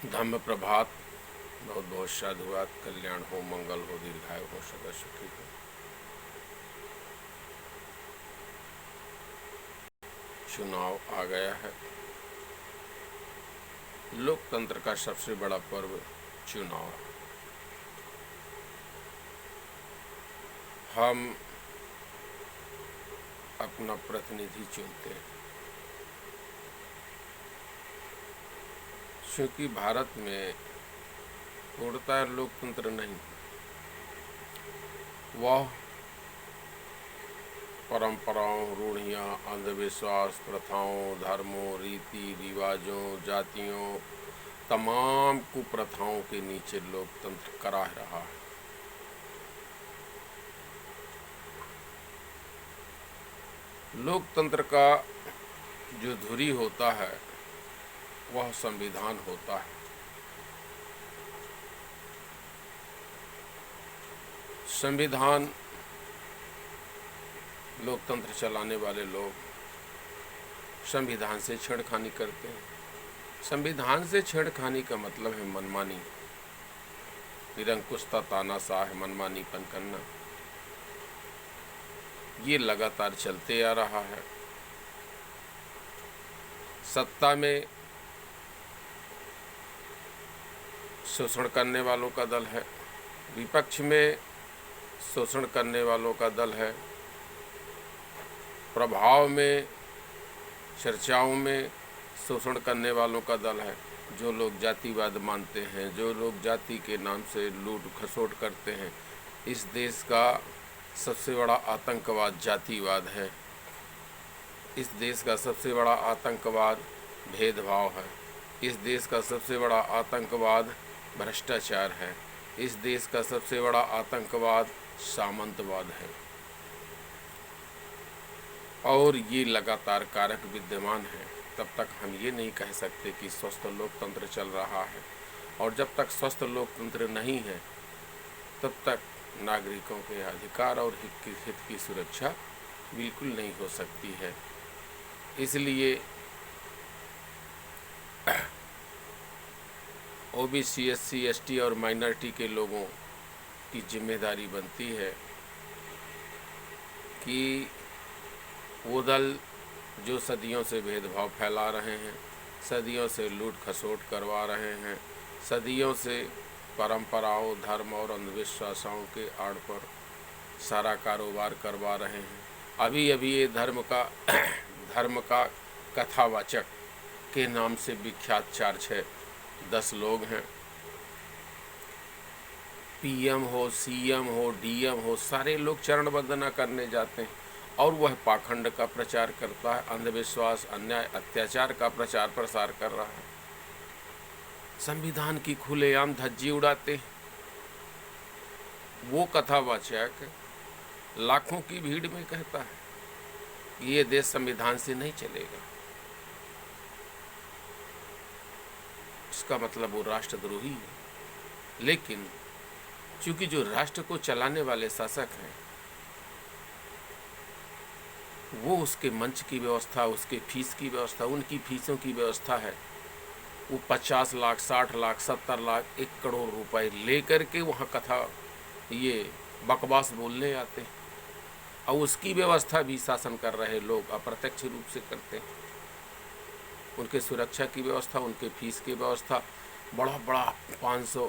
धम्म प्रभात। बहुत बहुत साधुवाद। कल्याण हो, मंगल हो, दीर्घायु हो, सदा सुखी हो। चुनाव आ गया है। लोकतंत्र का सबसे बड़ा पर्व चुनाव। हम अपना प्रतिनिधि चुनते हैं। क्योंकि भारत में पूर्णतः लोकतंत्र नहीं, वह परंपराओं, रूढ़ियाँ, अंधविश्वास, प्रथाओं, धर्मों, रीति रिवाजों, जातियों, तमाम कुप्रथाओं के नीचे लोकतंत्र करा रहा है। लोकतंत्र का जो धुरी होता है वह संविधान होता है। संविधान, लोकतंत्र चलाने वाले लोग संविधान से छेड़खानी करते हैं। संविधान से छेड़खानी का मतलब है मनमानी, निरंकुशता, तानाशाह, मनमानीपन करना। ये लगातार चलते आ रहा है। सत्ता में शोषण करने वालों का दल है, विपक्ष में शोषण करने वालों का दल है, प्रभाव में, चर्चाओं में शोषण करने वालों का दल है। जो लोग जातिवाद मानते हैं, जो लोग जाति के नाम से लूट खसोट करते हैं। इस देश का सबसे बड़ा आतंकवाद जातिवाद है। इस देश का सबसे बड़ा आतंकवाद भेदभाव है। इस देश का सबसे बड़ा आतंकवाद भ्रष्टाचार है। इस देश का सबसे बड़ा आतंकवाद सामंतवाद है। और ये लगातार कारक विद्यमान है। तब तक हम ये नहीं कह सकते कि स्वस्थ लोकतंत्र चल रहा है। और जब तक स्वस्थ लोकतंत्र नहीं है तब तक नागरिकों के अधिकार और हित की सुरक्षा बिल्कुल नहीं हो सकती है। इसलिए ओबीसी, एससी, एसटी और माइनॉरिटी के लोगों की जिम्मेदारी बनती है कि वो दल जो सदियों से भेदभाव फैला रहे हैं, सदियों से लूट खसोट करवा रहे हैं, सदियों से परंपराओं, धर्म और अंधविश्वासों के आड़ पर सारा कारोबार करवा रहे हैं। अभी अभी ये धर्म का कथावाचक के नाम से विख्यात 4-6-10 लोग हैं। पीएम हो, सीएम हो, डीएम हो, सारे लोग चरण वंदना करने जाते हैं और वह पाखंड का प्रचार करता है, अंधविश्वास, अन्याय, अत्याचार का प्रचार प्रसार कर रहा है। संविधान की खुलेआम धज्जी उड़ाते हैं। वो कथावाचक लाखों की भीड़ में कहता है कि ये देश संविधान से नहीं चलेगा। इसका मतलब वो राष्ट्रद्रोही है। लेकिन चूंकि जो राष्ट्र को चलाने वाले शासक हैं वो उसके मंच की व्यवस्था, उसके फीस की व्यवस्था, उनकी फीसों की व्यवस्था है, वो 50 लाख, 60 लाख, 70 लाख, 1 करोड़ रुपए लेकर के वहाँ कथा ये बकवास बोलने आते हैं। और उसकी व्यवस्था भी शासन कर रहे लोग अप्रत्यक्ष रूप से करते हैं। उनके सुरक्षा की व्यवस्था, उनके फीस की व्यवस्था, बड़ा बड़ा 500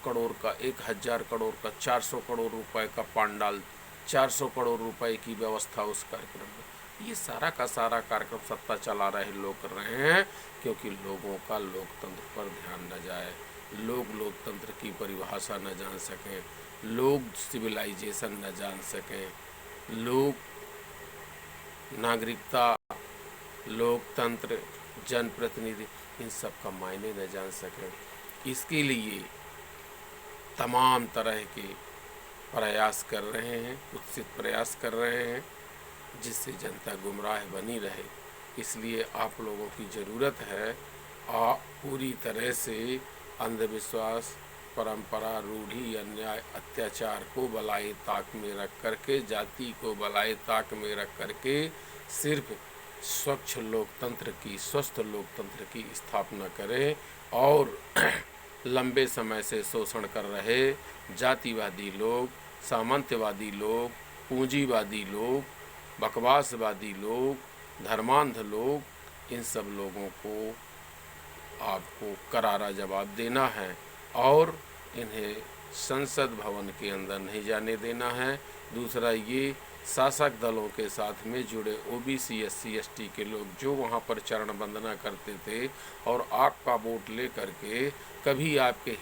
करोड़ का, 1000 करोड़ का, 400 करोड़ रुपए का पांडाल, 400 करोड़ रुपए की व्यवस्था उस कार्यक्रम में। ये सारा का सारा कार्यक्रम सत्ता चला रहे लोग कर रहे हैं क्योंकि लोगों का लोकतंत्र पर ध्यान न जाए, लोग लोकतंत्र की परिभाषा न जान सकें, लोग सिविलाइजेशन न जान सकें, लोग नागरिकता, लोकतंत्र, जनप्रतिनिधि, इन सब का मायने न जान सकें। इसके लिए तमाम तरह के प्रयास कर रहे हैं, कुत्सित प्रयास कर रहे हैं, जिससे जनता गुमराह बनी रहे। इसलिए आप लोगों की ज़रूरत है आप पूरी तरह से अंधविश्वास, परंपरा, रूढ़ी, अन्याय, अत्याचार को बलाए ताक में रख करके, जाति को बलाए ताक में रख करके सिर्फ स्वच्छ लोकतंत्र की, स्वस्थ लोकतंत्र की स्थापना करें और लंबे समय से शोषण कर रहे जातिवादी लोग, सामंत्यवादी लोग, पूंजीवादी लोग, बकवासवादी लोग, धर्मांध लोग, इन सब लोगों को आपको करारा जवाब देना है और इन्हें संसद भवन के अंदर नहीं जाने देना है। दूसरा ये शासक दलों के साथ में जुड़े ओबीसी एससी एसटी के लोग जो वहाँ पर चरण वंदना करते थे और आपका वोट ले करके कभी आपके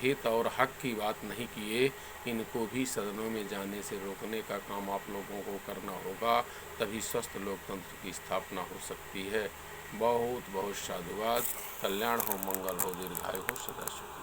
हित और हक की बात नहीं किए, इनको भी सदनों में जाने से रोकने का काम आप लोगों को करना होगा, तभी स्वस्थ लोकतंत्र की स्थापना हो सकती है। बहुत बहुत साधुवाद। कल्याण हो, मंगल हो, दीर्घायु हो, सदा सुखी।